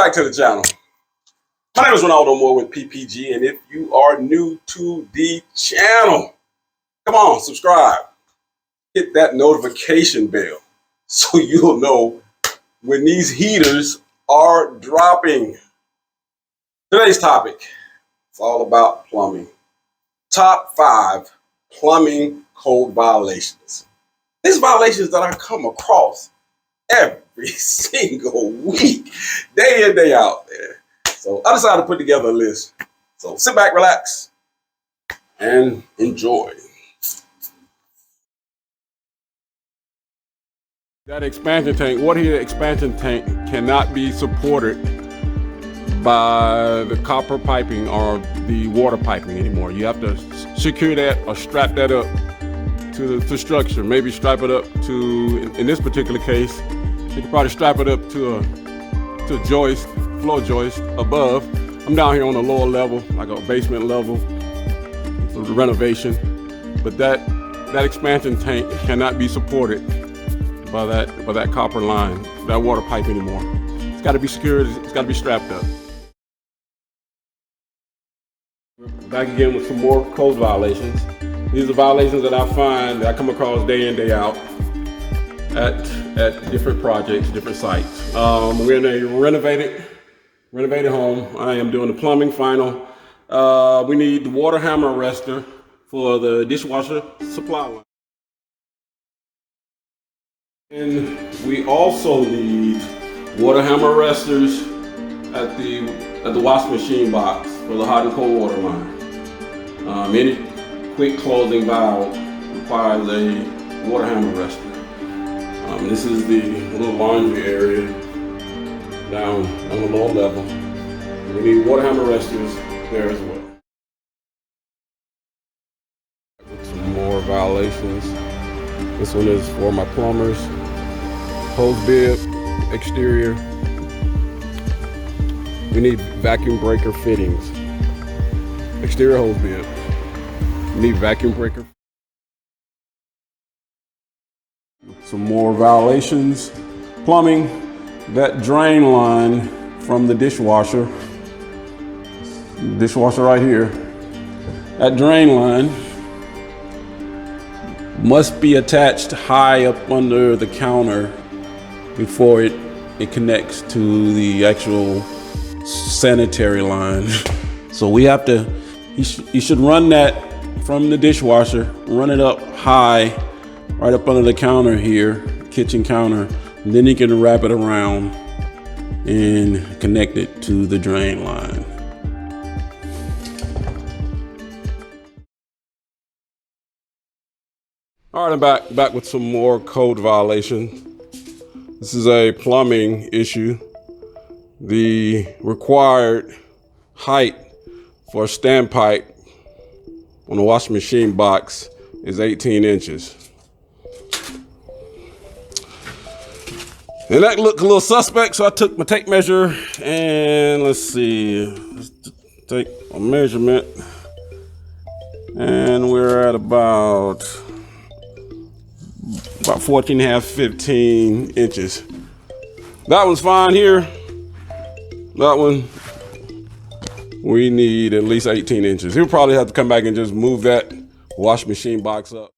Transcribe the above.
back to the channel. My name is Ronaldo Moore with PPG, and if you are new to the channel, come on, subscribe. Hit that notification bell so you'll know when these heaters are dropping. Today's topic is all about plumbing. Top 5 plumbing code violations. These violations that I come across every single week, day in, day out there. So I decided to put together a list. So sit back, relax, and enjoy. That expansion tank, water heater expansion tank, cannot be supported by the copper piping or the water piping anymore. You have to secure that or strap that up to the structure. Maybe strap it up to, in this particular case, you could probably strap it up to a joist, floor joist above. I'm down here on a lower level, like a basement level, so the renovation. But that expansion tank cannot be supported by that copper line, that water pipe anymore. It's got to be secured. It's got to be strapped up. Back again with some more code violations. These are violations that I find, that I come across day in, day out at different projects, different sites. We're in a renovated home. I am doing the plumbing final. We need the water hammer arrestor for the dishwasher supply line. And we also need water hammer arresters at the washing machine box for the hot and cold water line. Any quick closing valve requires a water hammer arrestor. This is the little laundry area down on the lower level. We need water hammer arresters there as well. Some more violations. This one is for my plumbers. Hose bib, exterior. We need vacuum breaker fittings. Exterior hose bib. We need vacuum breaker. Some more violations. Plumbing, that drain line from the dishwasher right here, that drain line must be attached high up under the counter before it connects to the actual sanitary line. So we have to, you should run that from the dishwasher, run it up high, right up under the counter here, kitchen counter, and then you can wrap it around and connect it to the drain line. All right, I'm back with some more code violations. This is a plumbing issue. The required height for a standpipe on the washing machine box is 18 inches. And that looked a little suspect, so I took my tape measure and let's take a measurement. And we're at about 14.5, 15 inches. That one's fine here. That one, we need at least 18 inches. He'll probably have to come back and just move that washing machine box up.